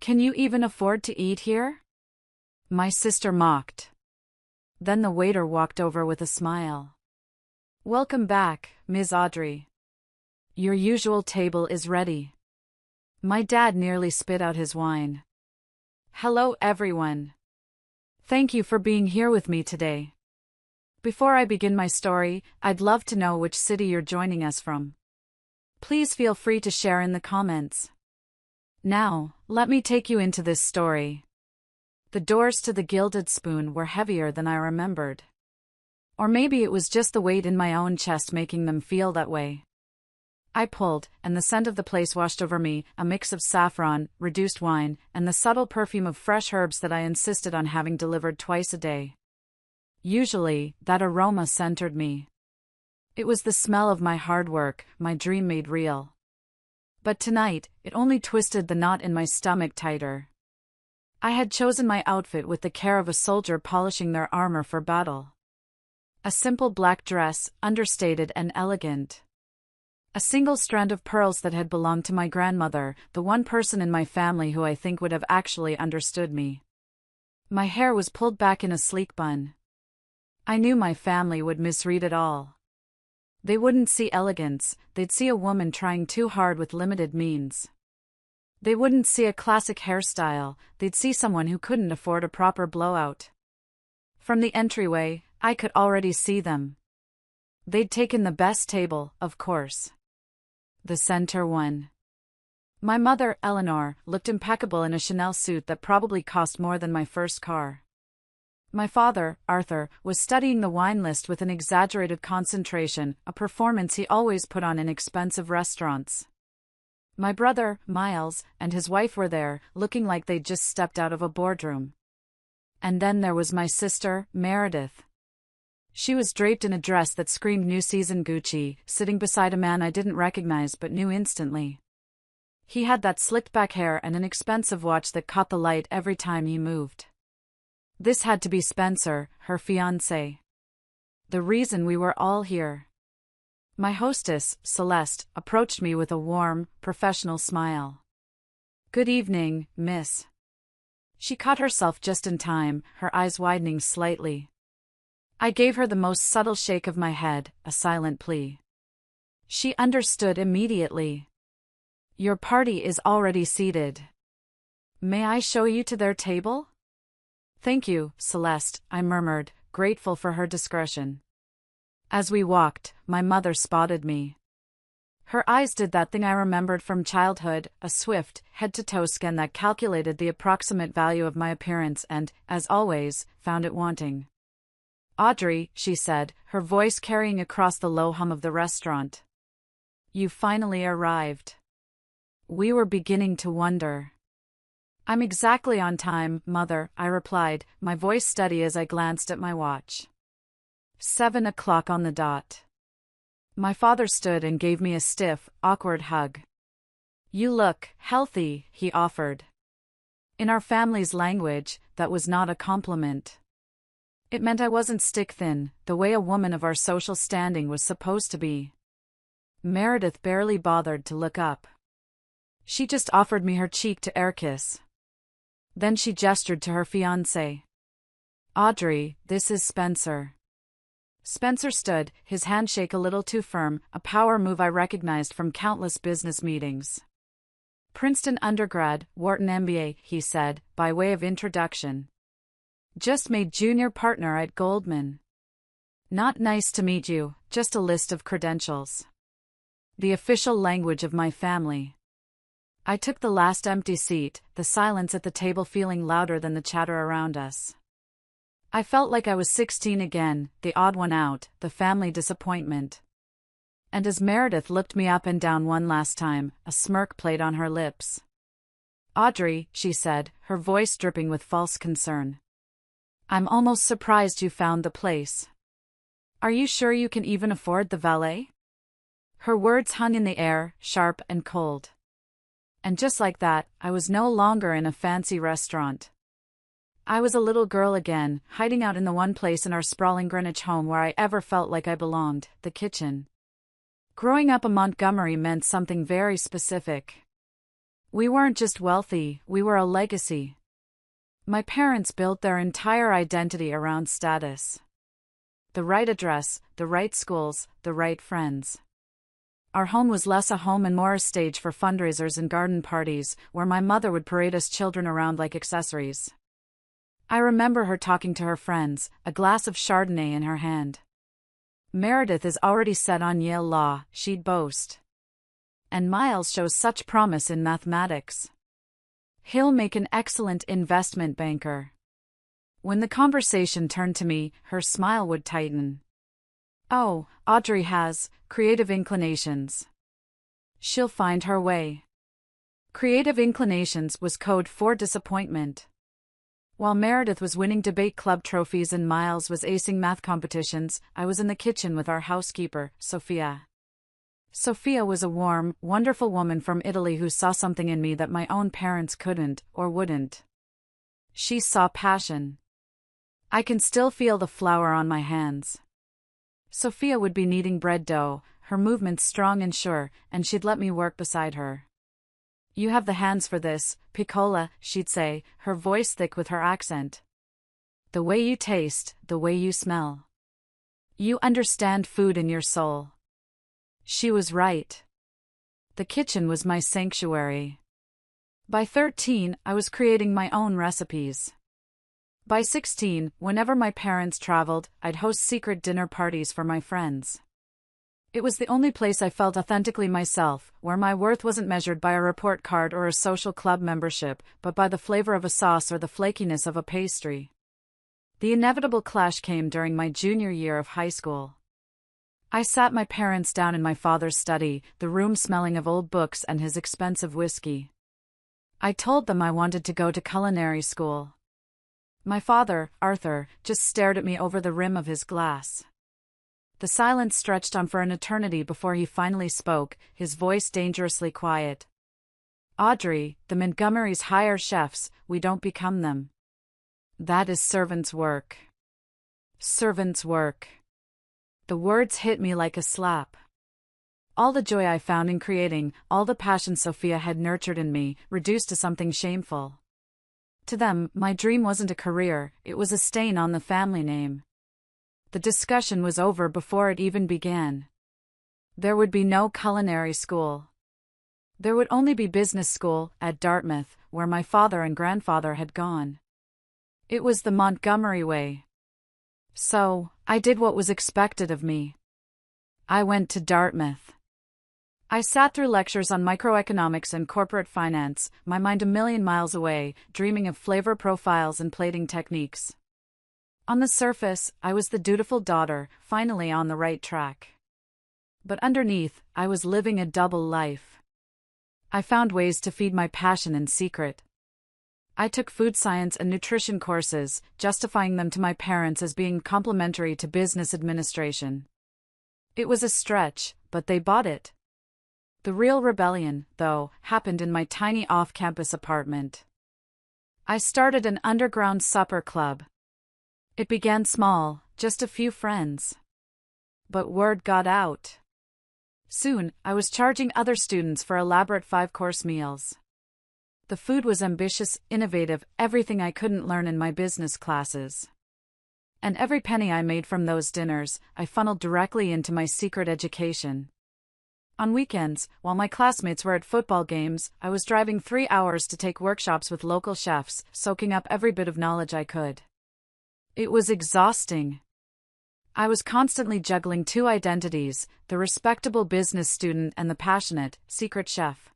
Can you even afford to eat here? My sister mocked. Then the waiter walked over with a smile. Welcome back, Ms. Audrey. Your usual table is ready. My dad nearly spit out his wine. Hello, everyone. Thank you for being here with me today. Before I begin my story, I'd love to know which city you're joining us from. Please feel free to share in the comments. Now, let me take you into this story. The doors to the Gilded Spoon were heavier than I remembered. Or maybe it was just the weight in my own chest making them feel that way. I pulled, and the scent of the place washed over me, a mix of saffron, reduced wine, and the subtle perfume of fresh herbs that I insisted on having delivered twice a day. Usually, that aroma centered me. It was the smell of my hard work, my dream made real. But tonight, it only twisted the knot in my stomach tighter. I had chosen my outfit with the care of a soldier polishing their armor for battle. A simple black dress, understated and elegant. A single strand of pearls that had belonged to my grandmother, the one person in my family who I think would have actually understood me. My hair was pulled back in a sleek bun. I knew my family would misread it all. They wouldn't see elegance, they'd see a woman trying too hard with limited means. They wouldn't see a classic hairstyle, they'd see someone who couldn't afford a proper blowout. From the entryway, I could already see them. They'd taken the best table, of course. The center one. My mother, Eleanor, looked impeccable in a Chanel suit that probably cost more than my first car. My father, Arthur, was studying the wine list with an exaggerated concentration, a performance he always put on in expensive restaurants. My brother, Miles, and his wife were there, looking like they'd just stepped out of a boardroom. And then there was my sister, Meredith. She was draped in a dress that screamed New Season Gucci, sitting beside a man I didn't recognize but knew instantly. He had that slicked back hair and an expensive watch that caught the light every time he moved. This had to be Spencer, her fiancé. The reason we were all here. My hostess, Celeste, approached me with a warm, professional smile. Good evening, miss. She caught herself just in time, her eyes widening slightly. I gave her the most subtle shake of my head, a silent plea. She understood immediately. Your party is already seated. May I show you to their table? Thank you, Celeste, I murmured, grateful for her discretion. As we walked, my mother spotted me. Her eyes did that thing I remembered from childhood, a swift, head-to-toe scan that calculated the approximate value of my appearance and, as always, found it wanting. Audrey, she said, her voice carrying across the low hum of the restaurant. You finally arrived. We were beginning to wonder. I'm exactly on time, Mother, I replied, my voice steady as I glanced at my watch. 7 o'clock on the dot. My father stood and gave me a stiff, awkward hug. You look healthy, he offered. In our family's language, that was not a compliment. It meant I wasn't stick-thin, the way a woman of our social standing was supposed to be. Meredith barely bothered to look up. She just offered me her cheek to air kiss. Then she gestured to her fiancé. Audrey, this is Spencer. Spencer stood, his handshake a little too firm, a power move I recognized from countless business meetings. Princeton undergrad, Wharton MBA, he said, by way of introduction. Just made junior partner at Goldman. Not nice to meet you, just a list of credentials. The official language of my family. I took the last empty seat, the silence at the table feeling louder than the chatter around us. I felt like I was 16 again, the odd one out, the family disappointment. And as Meredith looked me up and down one last time, a smirk played on her lips. Audrey, she said, her voice dripping with false concern. I'm almost surprised you found the place. Are you sure you can even afford the valet? Her words hung in the air, sharp and cold. And just like that, I was no longer in a fancy restaurant. I was a little girl again, hiding out in the one place in our sprawling Greenwich home where I ever felt like I belonged, the kitchen. Growing up in Montgomery meant something very specific. We weren't just wealthy, we were a legacy. My parents built their entire identity around status. The right address, the right schools, the right friends. Our home was less a home and more a stage for fundraisers and garden parties, where my mother would parade us children around like accessories. I remember her talking to her friends, a glass of Chardonnay in her hand. "Meredith is already set on Yale Law," she'd boast. "And Miles shows such promise in mathematics. He'll make an excellent investment banker." When the conversation turned to me, her smile would tighten. "Oh, Audrey has creative inclinations. She'll find her way." Creative inclinations was code for disappointment. While Meredith was winning debate club trophies and Miles was acing math competitions, I was in the kitchen with our housekeeper, Sophia. Sophia was a warm, wonderful woman from Italy who saw something in me that my own parents couldn't, or wouldn't. She saw passion. I can still feel the flour on my hands. Sophia would be kneading bread dough, her movements strong and sure, and she'd let me work beside her. "You have the hands for this, Piccola," she'd say, her voice thick with her accent. "The way you taste, the way you smell. You understand food in your soul." She was right. The kitchen was my sanctuary. By 13, I was creating my own recipes. By 16, whenever my parents traveled, I'd host secret dinner parties for my friends. It was the only place I felt authentically myself, where my worth wasn't measured by a report card or a social club membership, but by the flavor of a sauce or the flakiness of a pastry. The inevitable clash came during my junior year of high school. I sat my parents down in my father's study, the room smelling of old books and his expensive whiskey. I told them I wanted to go to culinary school. My father, Arthur, just stared at me over the rim of his glass. The silence stretched on for an eternity before he finally spoke, his voice dangerously quiet. "Audrey, the Montgomerys hire chefs, we don't become them. That is servant's work." Servant's work. The words hit me like a slap. All the joy I found in creating, all the passion Sophia had nurtured in me, reduced to something shameful. To them, my dream wasn't a career, it was a stain on the family name. The discussion was over before it even began. There would be no culinary school. There would only be business school, at Dartmouth, where my father and grandfather had gone. It was the Montgomery way. So, I did what was expected of me. I went to Dartmouth. I sat through lectures on microeconomics and corporate finance, my mind a million miles away, dreaming of flavor profiles and plating techniques. On the surface, I was the dutiful daughter, finally on the right track. But underneath, I was living a double life. I found ways to feed my passion in secret. I took food science and nutrition courses, justifying them to my parents as being complementary to business administration. It was a stretch, but they bought it. The real rebellion, though, happened in my tiny off-campus apartment. I started an underground supper club. It began small, just a few friends. But word got out. Soon, I was charging other students for elaborate 5-course meals. The food was ambitious, innovative, everything I couldn't learn in my business classes. And every penny I made from those dinners, I funneled directly into my secret education. On weekends, while my classmates were at football games, I was driving 3 hours to take workshops with local chefs, soaking up every bit of knowledge I could. It was exhausting. I was constantly juggling 2 identities, the respectable business student and the passionate, secret chef.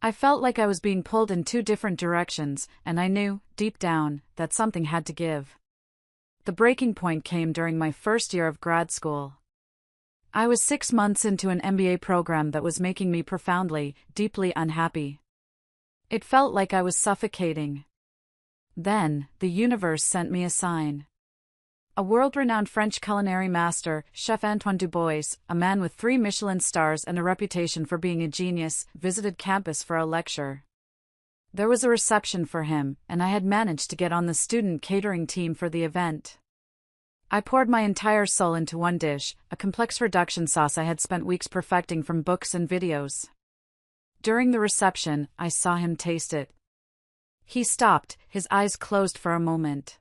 I felt like I was being pulled in 2 different directions, and I knew, deep down, that something had to give. The breaking point came during my first year of grad school. I was 6 months into an MBA program that was making me profoundly, deeply unhappy. It felt like I was suffocating. Then, the universe sent me a sign. A world-renowned French culinary master, Chef Antoine Dubois, a man with 3 Michelin stars and a reputation for being a genius, visited campus for a lecture. There was a reception for him, and I had managed to get on the student catering team for the event. I poured my entire soul into one dish, a complex reduction sauce I had spent weeks perfecting from books and videos. During the reception, I saw him taste it. He stopped, his eyes closed for a moment.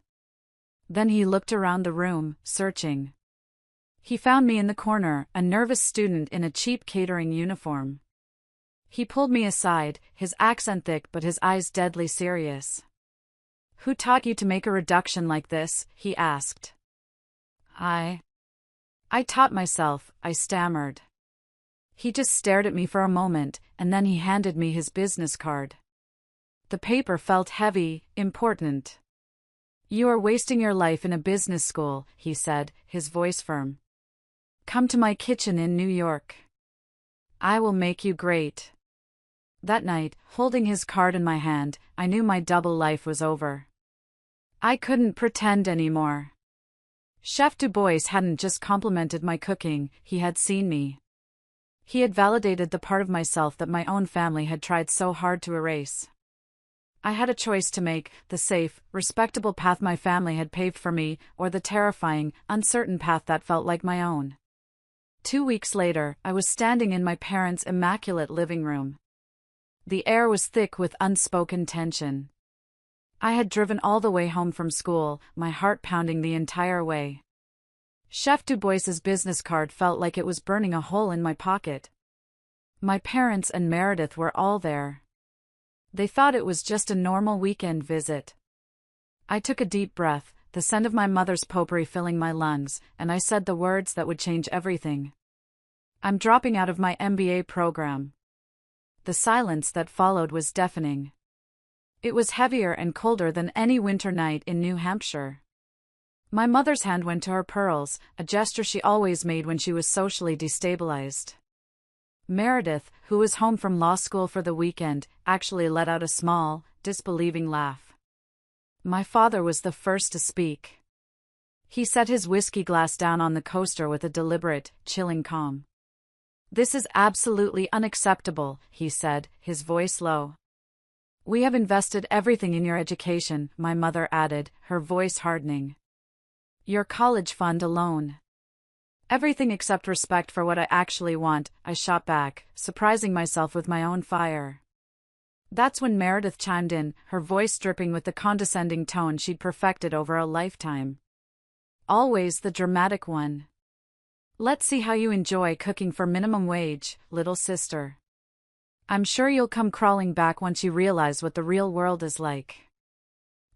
Then he looked around the room, searching. He found me in the corner, a nervous student in a cheap catering uniform. He pulled me aside, his accent thick but his eyes deadly serious. "Who taught you to make a reduction like this?" he asked. I taught myself," I stammered. He just stared at me for a moment, and then he handed me his business card. The paper felt heavy, important. "You are wasting your life in a business school," he said, his voice firm. "Come to my kitchen in New York. I will make you great." That night, holding his card in my hand, I knew my double life was over. I couldn't pretend anymore. Chef Du Bois hadn't just complimented my cooking, he had seen me. He had validated the part of myself that my own family had tried so hard to erase. I had a choice to make: the safe, respectable path my family had paved for me, or the terrifying, uncertain path that felt like my own. 2 weeks later, I was standing in my parents' immaculate living room. The air was thick with unspoken tension. I had driven all the way home from school, my heart pounding the entire way. Chef Du Bois's business card felt like it was burning a hole in my pocket. My parents and Meredith were all there. They thought it was just a normal weekend visit. I took a deep breath, the scent of my mother's potpourri filling my lungs, and I said the words that would change everything. "I'm dropping out of my MBA program." The silence that followed was deafening. It was heavier and colder than any winter night in New Hampshire. My mother's hand went to her pearls, a gesture she always made when she was socially destabilized. Meredith, who was home from law school for the weekend, actually let out a small, disbelieving laugh. My father was the first to speak. He set his whiskey glass down on the coaster with a deliberate, chilling calm. "This is absolutely unacceptable," he said, his voice low. "We have invested everything in your education," my mother added, her voice hardening. "Your college fund alone." "Everything except respect for what I actually want," I shot back, surprising myself with my own fire. That's when Meredith chimed in, her voice dripping with the condescending tone she'd perfected over a lifetime. Always the dramatic one. "Let's see how you enjoy cooking for minimum wage, little sister. I'm sure you'll come crawling back once you realize what the real world is like."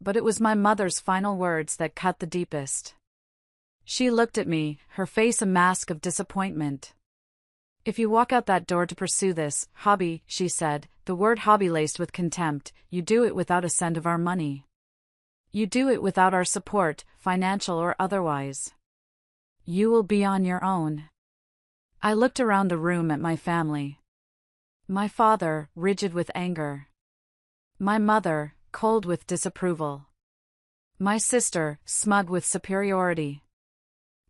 But it was my mother's final words that cut the deepest. She looked at me, her face a mask of disappointment. "If you walk out that door to pursue this hobby," she said, the word hobby laced with contempt, "you do it without a cent of our money. You do it without our support, financial or otherwise. You will be on your own." I looked around the room at my family. My father, rigid with anger. My mother, cold with disapproval. My sister, smug with superiority.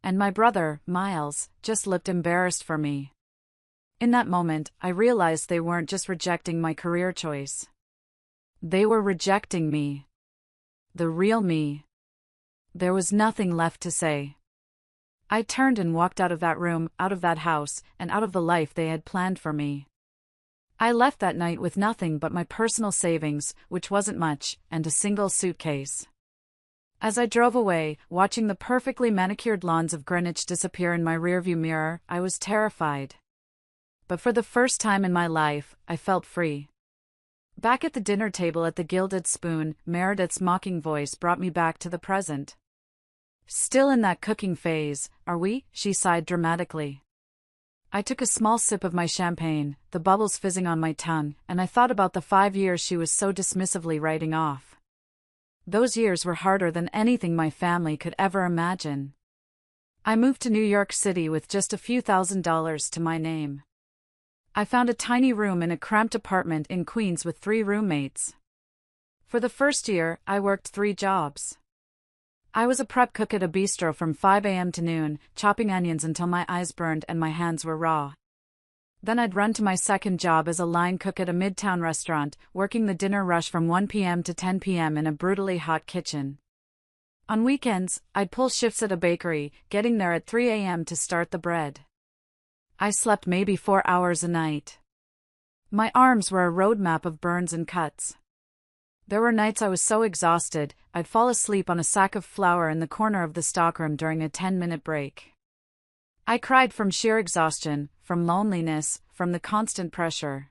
And my brother, Miles, just looked embarrassed for me. In that moment, I realized they weren't just rejecting my career choice. They were rejecting me. The real me. There was nothing left to say. I turned and walked out of that room, out of that house, and out of the life they had planned for me. I left that night with nothing but my personal savings, which wasn't much, and a single suitcase. As I drove away, watching the perfectly manicured lawns of Greenwich disappear in my rearview mirror, I was terrified. But for the first time in my life, I felt free. Back at the dinner table at the Gilded Spoon, Meredith's mocking voice brought me back to the present. "Still in that cooking phase, are we?" she sighed dramatically. I took a small sip of my champagne, the bubbles fizzing on my tongue, and I thought about the 5 years she was so dismissively writing off. Those years were harder than anything my family could ever imagine. I moved to New York City with just a few $1,000s to my name. I found a tiny room in a cramped apartment in Queens with 3 roommates. For the first year, I worked 3 jobs. I was a prep cook at a bistro from 5 a.m. to noon, chopping onions until my eyes burned and my hands were raw. Then I'd run to my second job as a line cook at a midtown restaurant, working the dinner rush from 1 p.m. to 10 p.m. in a brutally hot kitchen. On weekends, I'd pull shifts at a bakery, getting there at 3 a.m. to start the bread. I slept maybe 4 hours a night. My arms were a roadmap of burns and cuts. There were nights I was so exhausted, I'd fall asleep on a sack of flour in the corner of the stockroom during a 10-minute break. I cried from sheer exhaustion, from loneliness, from the constant pressure.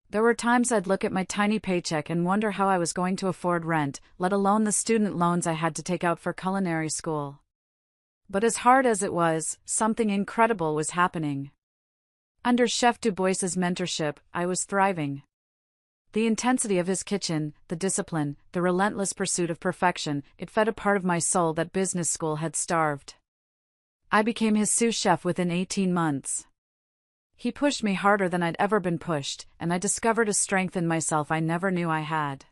There were times I'd look at my tiny paycheck and wonder how I was going to afford rent, let alone the student loans I had to take out for culinary school. But as hard as it was, something incredible was happening. Under Chef Dubois's mentorship, I was thriving. The intensity of his kitchen, the discipline, the relentless pursuit of perfection, it fed a part of my soul that business school had starved. I became his sous chef within 18 months. He pushed me harder than I'd ever been pushed, and I discovered a strength in myself I never knew I had.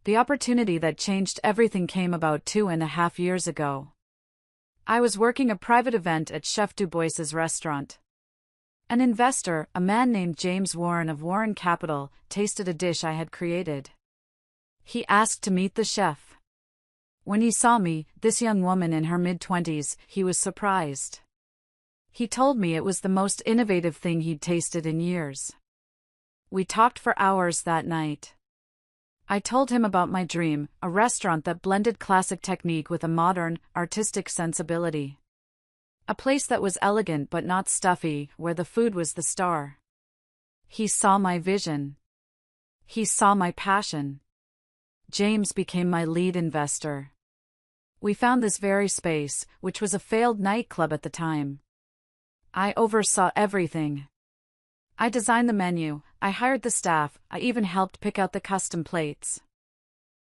The opportunity that changed everything came about 2.5 years ago. I was working a private event at Chef Dubois's restaurant. An investor, a man named James Warren of Warren Capital, tasted a dish I had created. He asked to meet the chef. When he saw me, this young woman in her mid-20s, he was surprised. He told me it was the most innovative thing he'd tasted in years. We talked for hours that night. I told him about my dream, a restaurant that blended classic technique with a modern, artistic sensibility. A place that was elegant but not stuffy, where the food was the star. He saw my vision. He saw my passion. James became my lead investor. We found this very space, which was a failed nightclub at the time. I oversaw everything. I designed the menu, I hired the staff, I even helped pick out the custom plates.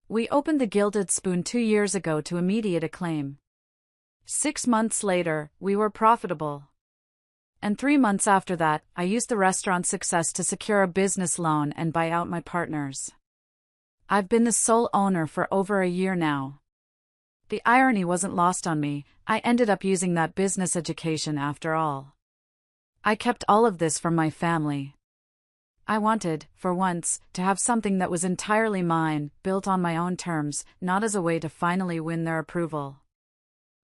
We opened the Gilded Spoon 2 years ago to immediate acclaim. 6 months later, we were profitable. And 3 months after that, I used the restaurant's success to secure a business loan and buy out my partners. I've been the sole owner for over a year now. The irony wasn't lost on me, I ended up using that business education after all. I kept all of this from my family. I wanted, for once, to have something that was entirely mine, built on my own terms, not as a way to finally win their approval.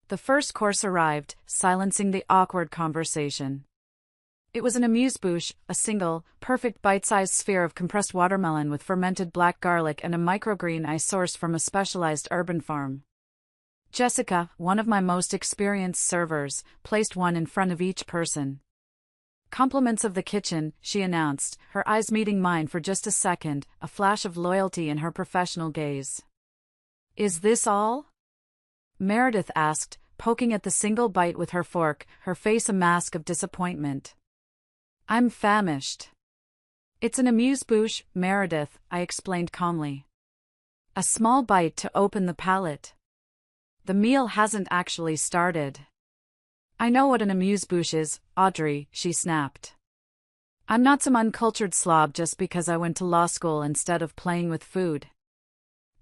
The first course arrived, silencing the awkward conversation. It was an amuse-bouche, a single, perfect bite-sized sphere of compressed watermelon with fermented black garlic and a microgreen I sourced from a specialized urban farm. Jessica, one of my most experienced servers, placed one in front of each person. "Compliments of the kitchen," she announced, her eyes meeting mine for just a second, a flash of loyalty in her professional gaze. "Is this all?" Meredith asked, poking at the single bite with her fork, her face a mask of disappointment. "I'm famished." "It's an amuse-bouche, Meredith," I explained calmly. "A small bite to open the palate. The meal hasn't actually started." "I know what an amuse-bouche is, Audrey," she snapped. "I'm not some uncultured slob just because I went to law school instead of playing with food."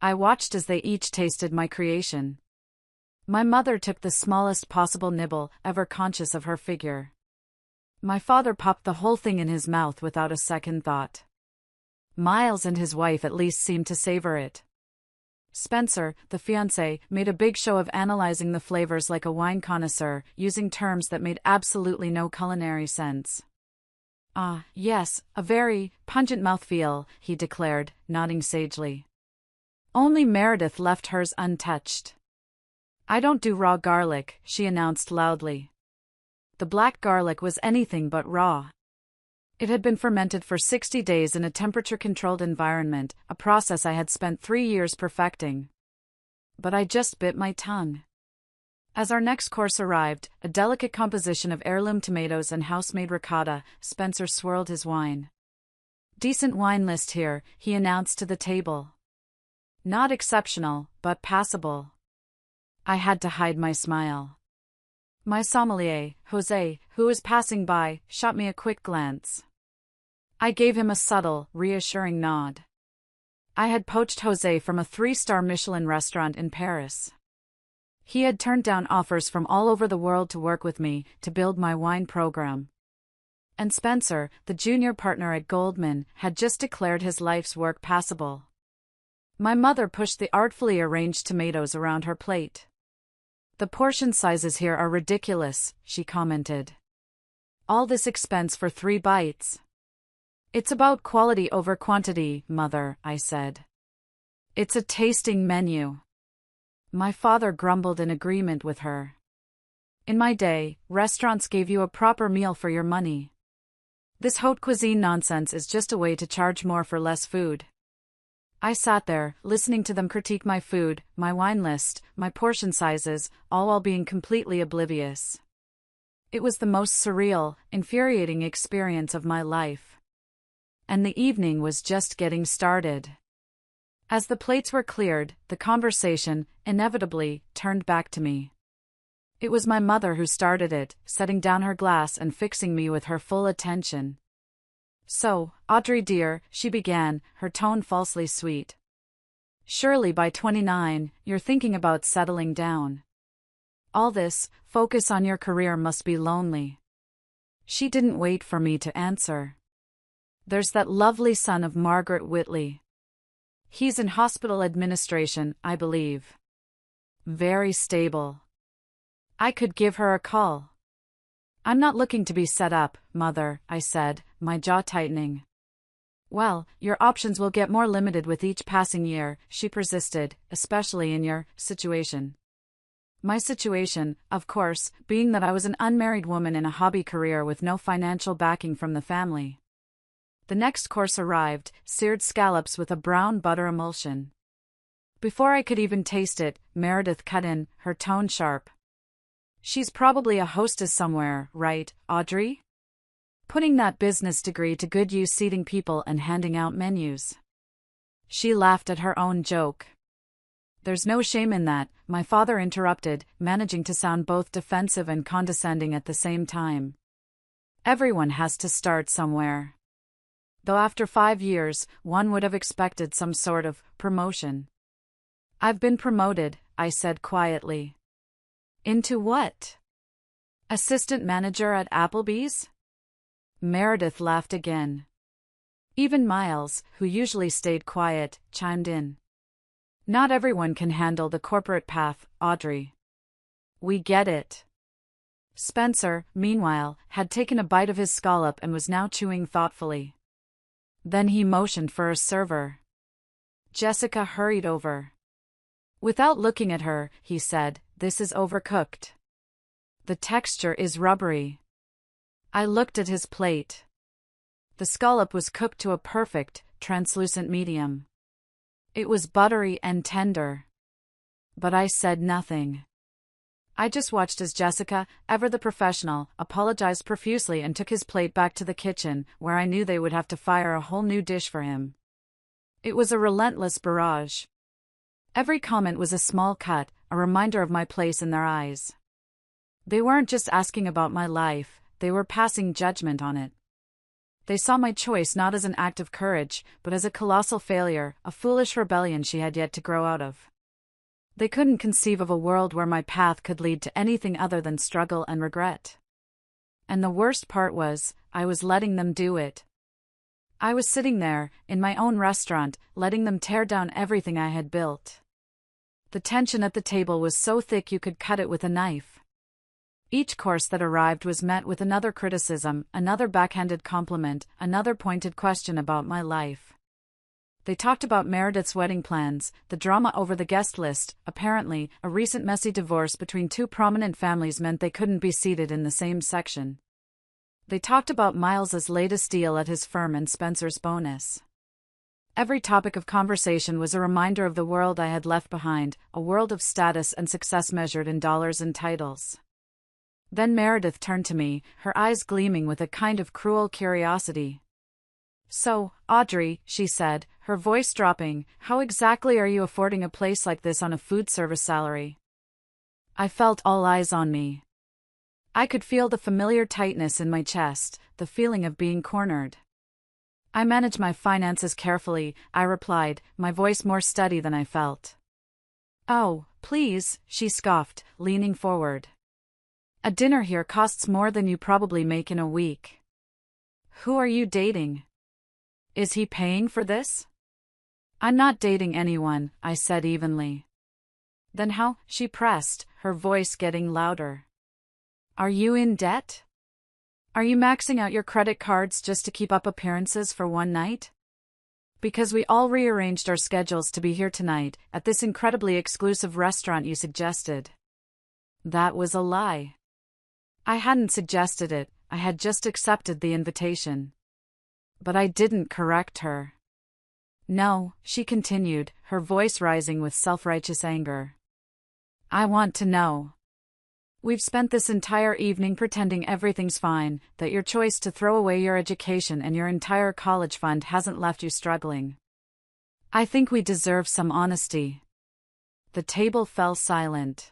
I watched as they each tasted my creation. My mother took the smallest possible nibble, ever conscious of her figure. My father popped the whole thing in his mouth without a second thought. Miles and his wife at least seemed to savor it. Spencer, the fiancé, made a big show of analyzing the flavors like a wine connoisseur, using terms that made absolutely no culinary sense. "Ah, yes, a very pungent mouthfeel," he declared, nodding sagely. Only Meredith left hers untouched. "I don't do raw garlic," she announced loudly. The black garlic was anything but raw. It had been fermented for 60 days in a temperature-controlled environment, a process I had spent 3 years perfecting. But I just bit my tongue. As our next course arrived, a delicate composition of heirloom tomatoes and house-made ricotta, Spencer swirled his wine. "Decent wine list here," he announced to the table. "Not exceptional, but passable." I had to hide my smile. My sommelier, Jose, who was passing by, shot me a quick glance. I gave him a subtle, reassuring nod. I had poached Jose from a 3-star Michelin restaurant in Paris. He had turned down offers from all over the world to work with me, to build my wine program. And Spencer, the junior partner at Goldman, had just declared his life's work passable. My mother pushed the artfully arranged tomatoes around her plate. "The portion sizes here are ridiculous," she commented. "All this expense for 3 bites. It's about quality over quantity, Mother, I said. It's a tasting menu. My father grumbled in agreement with her. In my day, restaurants gave you a proper meal for your money. This haute cuisine nonsense is just a way to charge more for less food. I sat there, listening to them critique my food, my wine list, my portion sizes, all while being completely oblivious. It was the most surreal, infuriating experience of my life. And the evening was just getting started. As the plates were cleared, the conversation, inevitably, turned back to me. It was my mother who started it, setting down her glass and fixing me with her full attention. So, Audrey dear, she began, her tone falsely sweet. Surely by 29, you're thinking about settling down. All this focus on your career must be lonely. She didn't wait for me to answer. There's that lovely son of Margaret Whitley. He's in hospital administration, I believe. Very stable. I could give her a call. I'm not looking to be set up, Mother, I said, my jaw tightening. Well, your options will get more limited with each passing year, she persisted, especially in your situation. My situation, of course, being that I was an unmarried woman in a hobby career with no financial backing from the family. The next course arrived, seared scallops with a brown butter emulsion. Before I could even taste it, Meredith cut in, her tone sharp. She's probably a hostess somewhere, right, Audrey? Putting that business degree to good use seating people and handing out menus. She laughed at her own joke. There's no shame in that, my father interrupted, managing to sound both defensive and condescending at the same time. Everyone has to start somewhere. Though after 5 years, one would have expected some sort of promotion. I've been promoted, I said quietly. Into what? Assistant manager at Applebee's? Meredith laughed again. Even Miles, who usually stayed quiet, chimed in. Not everyone can handle the corporate path, Audrey. We get it. Spencer, meanwhile, had taken a bite of his scallop and was now chewing thoughtfully. Then he motioned for a server. Jessica hurried over. Without looking at her, he said, "This is overcooked. The texture is rubbery." I looked at his plate. The scallop was cooked to a perfect, translucent medium. It was buttery and tender. But I said nothing. I just watched as Jessica, ever the professional, apologized profusely and took his plate back to the kitchen, where I knew they would have to fire a whole new dish for him. It was a relentless barrage. Every comment was a small cut, a reminder of my place in their eyes. They weren't just asking about my life, they were passing judgment on it. They saw my choice not as an act of courage, but as a colossal failure, a foolish rebellion she had yet to grow out of. They couldn't conceive of a world where my path could lead to anything other than struggle and regret. And the worst part was, I was letting them do it. I was sitting there, in my own restaurant, letting them tear down everything I had built. The tension at the table was so thick you could cut it with a knife. Each course that arrived was met with another criticism, another backhanded compliment, another pointed question about my life. They talked about Meredith's wedding plans, the drama over the guest list. Apparently, a recent messy divorce between two prominent families meant they couldn't be seated in the same section. They talked about Miles's latest deal at his firm and Spencer's bonus. Every topic of conversation was a reminder of the world I had left behind, a world of status and success measured in dollars and titles. Then Meredith turned to me, her eyes gleaming with a kind of cruel curiosity. "So, Audrey," she said, her voice dropping, "how exactly are you affording a place like this on a food service salary?" I felt all eyes on me. I could feel the familiar tightness in my chest, the feeling of being cornered. "I manage my finances carefully," I replied, my voice more steady than I felt. "Oh, please," she scoffed, leaning forward. "A dinner here costs more than you probably make in a week. Who are you dating? Is he paying for this?" "I'm not dating anyone," I said evenly. "Then how?" she pressed, her voice getting louder. "Are you in debt?" Are you maxing out your credit cards just to keep up appearances for one night? Because we all rearranged our schedules to be here tonight, at this incredibly exclusive restaurant you suggested. That was a lie. I hadn't suggested it, I had just accepted the invitation. But I didn't correct her. No, she continued, her voice rising with self-righteous anger. I want to know. We've spent this entire evening pretending everything's fine, that your choice to throw away your education and your entire college fund hasn't left you struggling. I think we deserve some honesty. The table fell silent.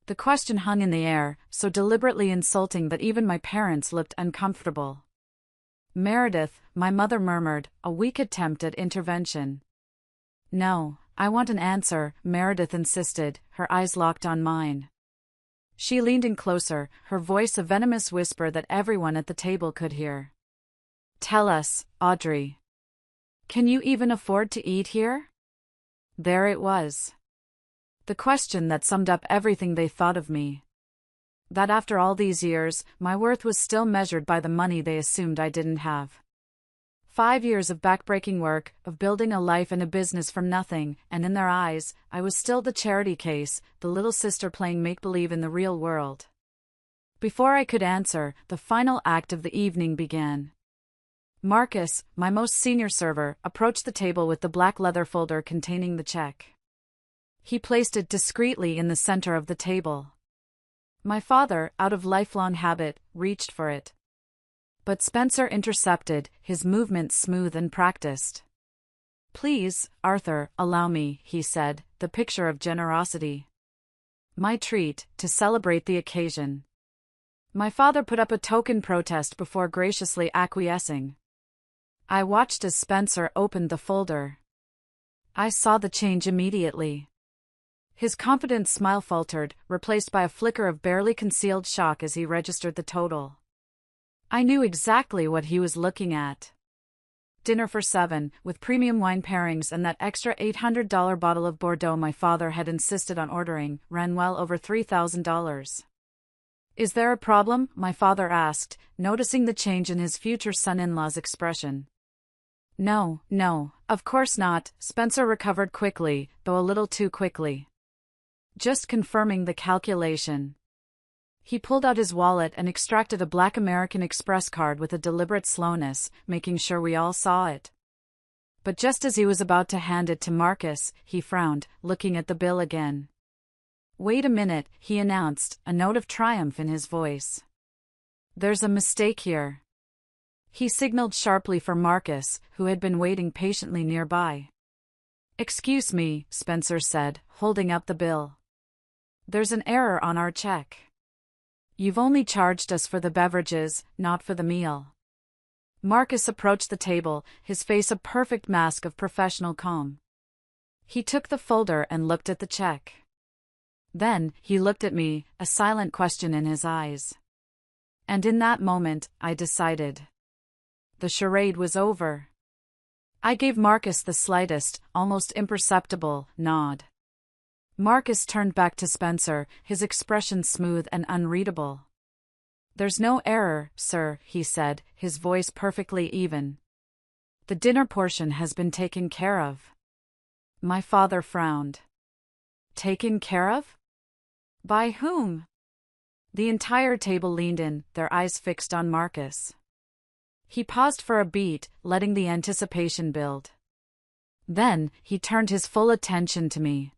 The question hung in the air, so deliberately insulting that even my parents looked uncomfortable. Meredith, my mother murmured, a weak attempt at intervention. No, I want an answer, Meredith insisted, her eyes locked on mine. She leaned in closer, her voice a venomous whisper that everyone at the table could hear. Tell us, Audrey. Can you even afford to eat here? There it was. The question that summed up everything they thought of me. That after all these years, my worth was still measured by the money they assumed I didn't have. 5 years of backbreaking work, of building a life and a business from nothing, and in their eyes, I was still the charity case, the little sister playing make-believe in the real world. Before I could answer, the final act of the evening began. Marcus, my most senior server, approached the table with the black leather folder containing the check. He placed it discreetly in the center of the table. My father, out of lifelong habit, reached for it. But Spencer intercepted, his movements smooth and practiced. Please, Arthur, allow me, he said, the picture of generosity. My treat, to celebrate the occasion. My father put up a token protest before graciously acquiescing. I watched as Spencer opened the folder. I saw the change immediately. His confident smile faltered, replaced by a flicker of barely concealed shock as he registered the total. I knew exactly what he was looking at. Dinner for 7, with premium wine pairings and that extra $800 bottle of Bordeaux my father had insisted on ordering, ran well over $3,000. Is there a problem? My father asked, noticing the change in his future son-in-law's expression. No, of course not, Spencer recovered quickly, though a little too quickly. Just confirming the calculation. He pulled out his wallet and extracted a black American Express card with a deliberate slowness, making sure we all saw it. But just as he was about to hand it to Marcus, he frowned, looking at the bill again. Wait a minute, he announced, a note of triumph in his voice. There's a mistake here. He signaled sharply for Marcus, who had been waiting patiently nearby. Excuse me, Spencer said, holding up the bill. There's an error on our check. You've only charged us for the beverages, not for the meal. Marcus approached the table, his face a perfect mask of professional calm. He took the folder and looked at the check. Then, he looked at me, a silent question in his eyes. And in that moment, I decided. The charade was over. I gave Marcus the slightest, almost imperceptible, nod. Marcus turned back to Spencer, his expression smooth and unreadable. There's no error, sir, he said, his voice perfectly even. The dinner portion has been taken care of. My father frowned. Taken care of? By whom? The entire table leaned in, their eyes fixed on Marcus. He paused for a beat, letting the anticipation build. Then, he turned his full attention to me.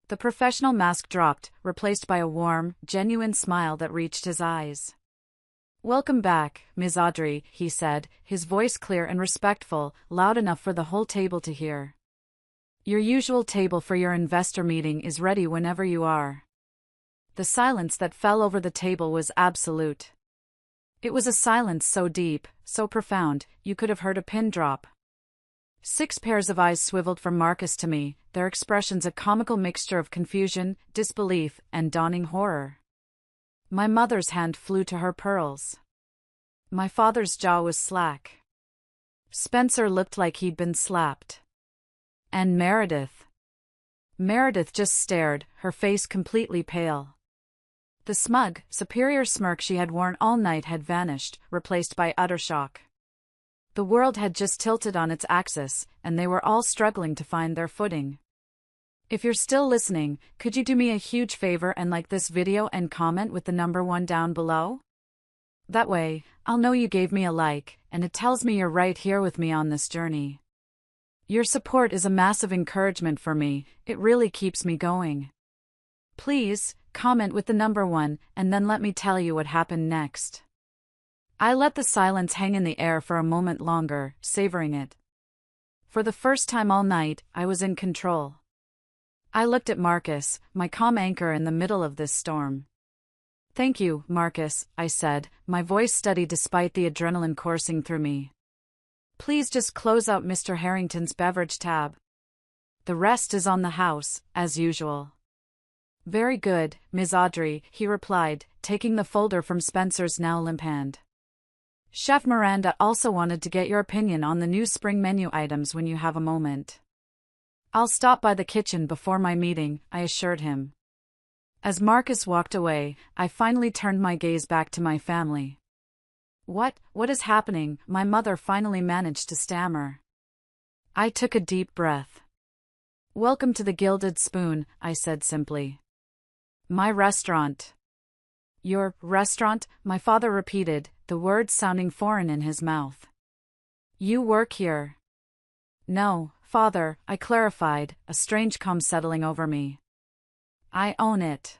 The professional mask dropped, replaced by a warm, genuine smile that reached his eyes. Welcome back, Ms. Audrey, he said, his voice clear and respectful, loud enough for the whole table to hear. Your usual table for your investor meeting is ready whenever you are. The silence that fell over the table was absolute. It was a silence so deep, so profound, you could have heard a pin drop. 6 pairs of eyes swiveled from Marcus to me, their expressions a comical mixture of confusion, disbelief, and dawning horror. My mother's hand flew to her pearls. My father's jaw was slack. Spencer looked like he'd been slapped. And Meredith? Meredith just stared, her face completely pale. The smug, superior smirk she had worn all night had vanished, replaced by utter shock. The world had just tilted on its axis, and they were all struggling to find their footing. If you're still listening, could you do me a huge favor and like this video and comment with the number 1 down below? That way, I'll know you gave me a like, and it tells me you're right here with me on this journey. Your support is a massive encouragement for me, it really keeps me going. Please, comment with the number 1, and then let me tell you what happened next. I let the silence hang in the air for a moment longer, savoring it. For the first time all night, I was in control. I looked at Marcus, my calm anchor in the middle of this storm. "Thank you, Marcus," I said, my voice steady despite the adrenaline coursing through me. "Please just close out Mr. Harrington's beverage tab. The rest is on the house, as usual." "Very good, Ms. Audrey," he replied, taking the folder from Spencer's now limp hand. "Chef Miranda also wanted to get your opinion on the new spring menu items when you have a moment." "I'll stop by the kitchen before my meeting," I assured him. As Marcus walked away, I finally turned my gaze back to my family. What is happening?" my mother finally managed to stammer. I took a deep breath. "Welcome to the Gilded Spoon," I said simply. "My restaurant." "Your restaurant?" my father repeated, the words sounding foreign in his mouth. "You work here?" "No, Father," I clarified, a strange calm settling over me. "I own it.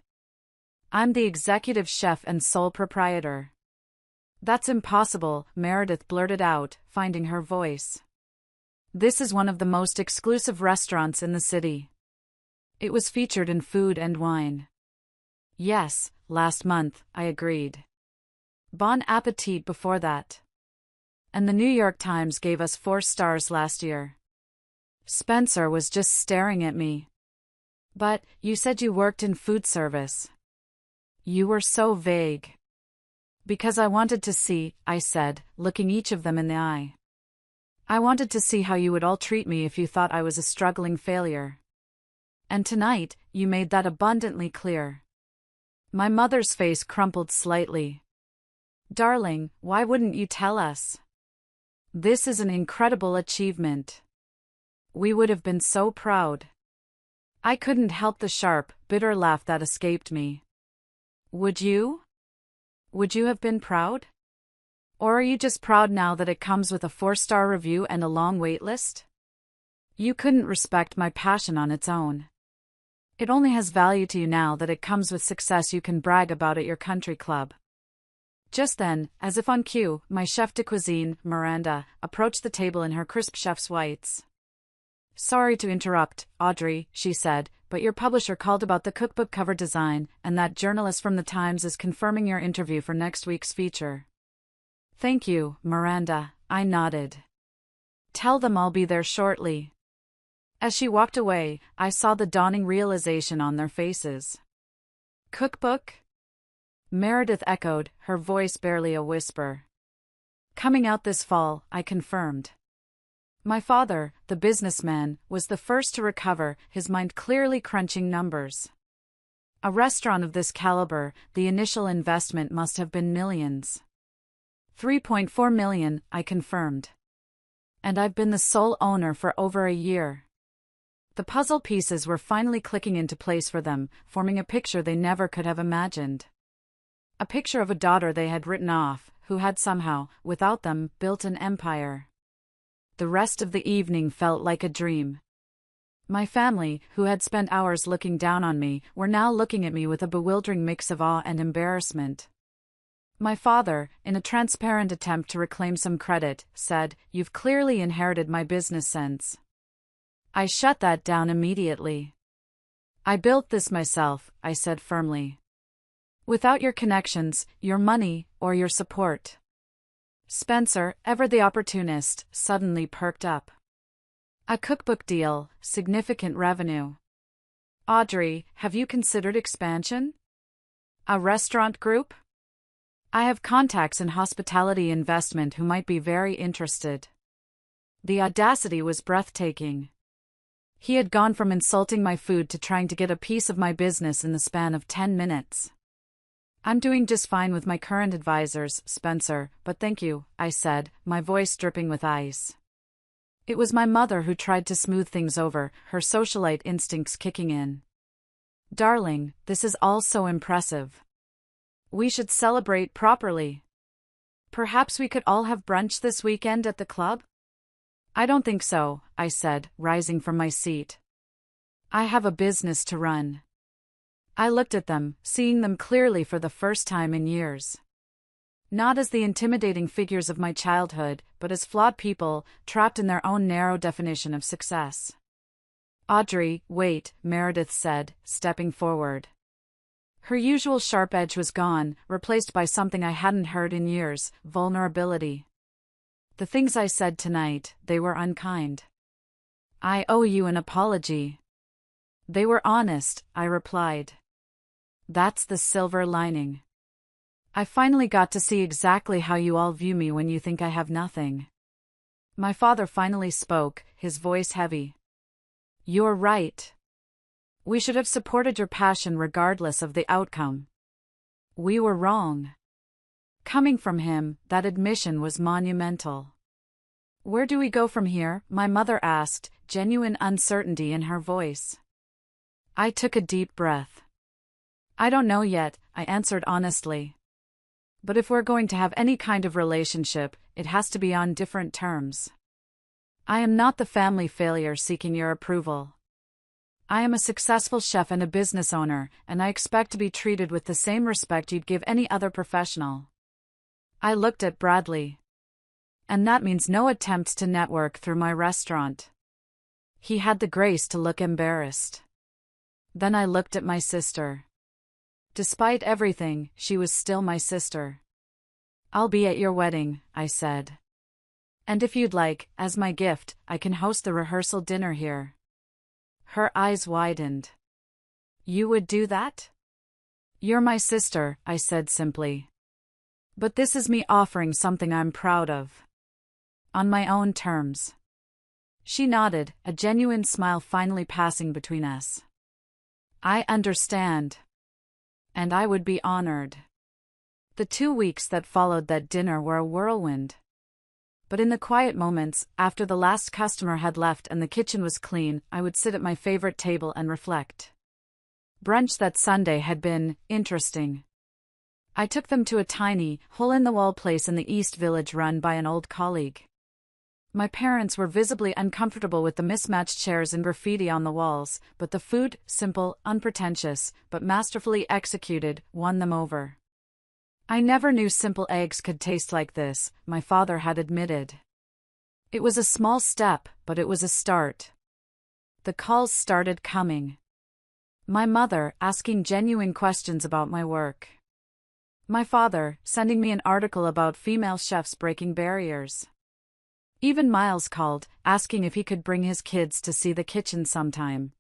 I'm the executive chef and sole proprietor." "That's impossible," Meredith blurted out, finding her voice. "This is one of the most exclusive restaurants in the city. It was featured in Food and Wine." "Yes, last month," I agreed. "Bon appetit before that. And the New York Times gave us 4 stars last year." Spencer was just staring at me. "But, you said you worked in food service." "You were so vague." "Because I wanted to see," I said, looking each of them in the eye. "I wanted to see how you would all treat me if you thought I was a struggling failure. And tonight, you made that abundantly clear." My mother's face crumpled slightly. "Darling, why wouldn't you tell us? This is an incredible achievement. We would have been so proud." I couldn't help the sharp, bitter laugh that escaped me. "Would you? Would you have been proud? Or are you just proud now that it comes with a 4-star review and a long wait list? You couldn't respect my passion on its own. It only has value to you now that it comes with success you can brag about at your country club." Just then, as if on cue, my chef de cuisine, Miranda, approached the table in her crisp chef's whites. "Sorry to interrupt, Audrey," she said, "but your publisher called about the cookbook cover design, and that journalist from the Times is confirming your interview for next week's feature." "Thank you, Miranda," I nodded. "Tell them I'll be there shortly." As she walked away, I saw the dawning realization on their faces. "Cookbook?" Meredith echoed, her voice barely a whisper. "Coming out this fall," I confirmed. My father, the businessman, was the first to recover, his mind clearly crunching numbers. A restaurant of this caliber, the initial investment must have been millions. 3.4 million, I confirmed. And I've been the sole owner for over a year. The puzzle pieces were finally clicking into place for them, forming a picture they never could have imagined. A picture of a daughter they had written off, who had somehow, without them, built an empire. The rest of the evening felt like a dream. My family, who had spent hours looking down on me, were now looking at me with a bewildering mix of awe and embarrassment. My father, in a transparent attempt to reclaim some credit, said, "You've clearly inherited my business sense." I shut that down immediately. "I built this myself," I said firmly. "Without your connections, your money, or your support." Spencer, ever the opportunist, suddenly perked up. "A cookbook deal, significant revenue. Audrey, have you considered expansion? A restaurant group? I have contacts in hospitality investment who might be very interested." The audacity was breathtaking. He had gone from insulting my food to trying to get a piece of my business in the span of 10 minutes. I'm doing just fine with my current advisors, Spencer, but thank you, I said, my voice dripping with ice. It was my mother who tried to smooth things over, her socialite instincts kicking in. Darling, this is all so impressive. We should celebrate properly. Perhaps we could all have brunch this weekend at the club? I don't think so, I said, rising from my seat. I have a business to run. I looked at them, seeing them clearly for the first time in years. Not as the intimidating figures of my childhood, but as flawed people, trapped in their own narrow definition of success. Audrey, wait, Meredith said, stepping forward. Her usual sharp edge was gone, replaced by something I hadn't heard in years, vulnerability. The things I said tonight, they were unkind. I owe you an apology. They were honest, I replied. That's the silver lining. I finally got to see exactly how you all view me when you think I have nothing. My father finally spoke, his voice heavy. You're right. We should have supported your passion regardless of the outcome. We were wrong. Coming from him, that admission was monumental. Where do we go from here? My mother asked, genuine uncertainty in her voice. I took a deep breath. I don't know yet, I answered honestly. But if we're going to have any kind of relationship, it has to be on different terms. I am not the family failure seeking your approval. I am a successful chef and a business owner, and I expect to be treated with the same respect you'd give any other professional. I looked at Bradley. And that means no attempts to network through my restaurant. He had the grace to look embarrassed. Then I looked at my sister. Despite everything, she was still my sister. I'll be at your wedding, I said. And if you'd like, as my gift, I can host the rehearsal dinner here. Her eyes widened. You would do that? You're my sister, I said simply. But this is me offering something I'm proud of. On my own terms. She nodded, a genuine smile finally passing between us. I understand. And I would be honored. The 2 weeks that followed that dinner were a whirlwind. But in the quiet moments, after the last customer had left and the kitchen was clean, I would sit at my favorite table and reflect. Brunch that Sunday had been interesting. I took them to a tiny, hole-in-the-wall place in the East Village run by an old colleague. My parents were visibly uncomfortable with the mismatched chairs and graffiti on the walls, but the food, simple, unpretentious, but masterfully executed, won them over. I never knew simple eggs could taste like this, my father had admitted. It was a small step, but it was a start. The calls started coming. My mother, asking genuine questions about my work. My father, sending me an article about female chefs breaking barriers. Even Miles called, asking if he could bring his kids to see the kitchen sometime.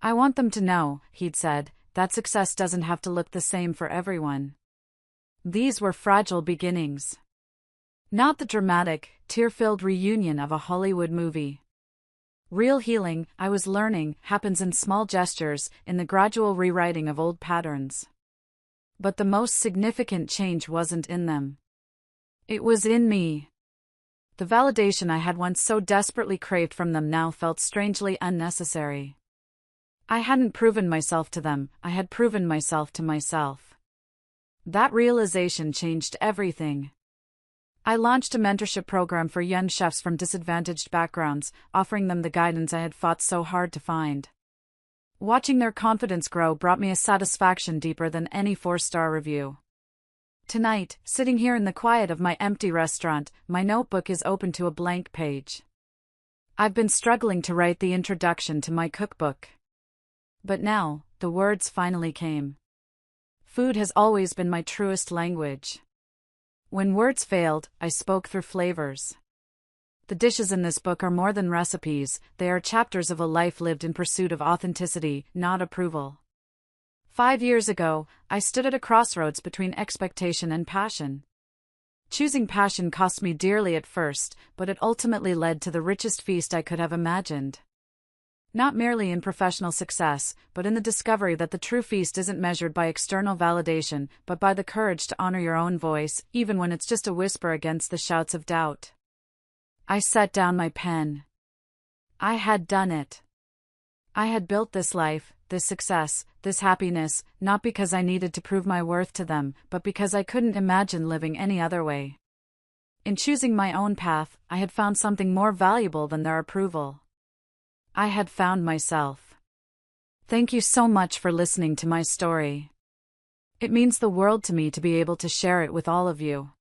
I want them to know, he'd said, that success doesn't have to look the same for everyone. These were fragile beginnings. Not the dramatic, tear-filled reunion of a Hollywood movie. Real healing, I was learning, happens in small gestures, in the gradual rewriting of old patterns. But the most significant change wasn't in them. It was in me. The validation I had once so desperately craved from them now felt strangely unnecessary. I hadn't proven myself to them, I had proven myself to myself. That realization changed everything. I launched a mentorship program for young chefs from disadvantaged backgrounds, offering them the guidance I had fought so hard to find. Watching their confidence grow brought me a satisfaction deeper than any 4-star review. Tonight, sitting here in the quiet of my empty restaurant, my notebook is open to a blank page. I've been struggling to write the introduction to my cookbook. But now, the words finally came. Food has always been my truest language. When words failed, I spoke through flavors. The dishes in this book are more than recipes, they are chapters of a life lived in pursuit of authenticity, not approval. 5 years ago, I stood at a crossroads between expectation and passion. Choosing passion cost me dearly at first, but it ultimately led to the richest feast I could have imagined. Not merely in professional success, but in the discovery that the true feast isn't measured by external validation, but by the courage to honor your own voice, even when it's just a whisper against the shouts of doubt. I set down my pen. I had done it. I had built this life, this success, this happiness, not because I needed to prove my worth to them, but because I couldn't imagine living any other way. In choosing my own path, I had found something more valuable than their approval. I had found myself. Thank you so much for listening to my story. It means the world to me to be able to share it with all of you.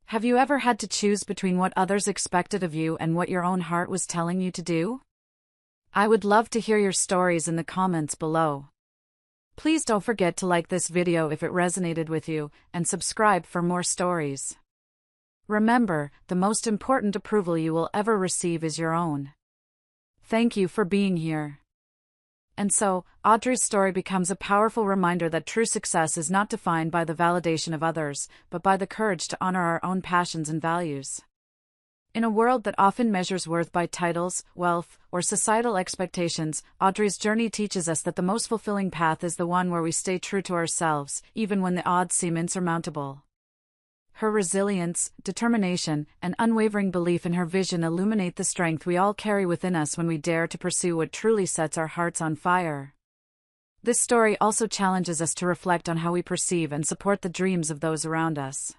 Have you ever had to choose between what others expected of you and what your own heart was telling you to do? I would love to hear your stories in the comments below. Please don't forget to like this video if it resonated with you, and subscribe for more stories. Remember, the most important approval you will ever receive is your own. Thank you for being here. And so, Audrey's story becomes a powerful reminder that true success is not defined by the validation of others, but by the courage to honor our own passions and values. In a world that often measures worth by titles, wealth, or societal expectations, Audrey's journey teaches us that the most fulfilling path is the one where we stay true to ourselves, even when the odds seem insurmountable. Her resilience, determination, and unwavering belief in her vision illuminate the strength we all carry within us when we dare to pursue what truly sets our hearts on fire. This story also challenges us to reflect on how we perceive and support the dreams of those around us.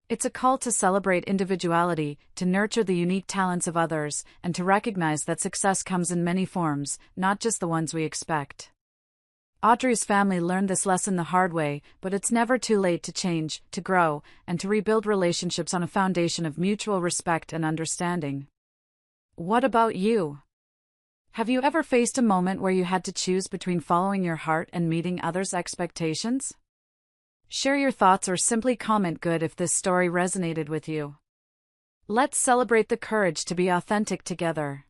It's a call to celebrate individuality, to nurture the unique talents of others, and to recognize that success comes in many forms, not just the ones we expect. Audrey's family learned this lesson the hard way, but it's never too late to change, to grow, and to rebuild relationships on a foundation of mutual respect and understanding. What about you? Have you ever faced a moment where you had to choose between following your heart and meeting others' expectations? Share your thoughts or simply comment good if this story resonated with you. Let's celebrate the courage to be authentic together.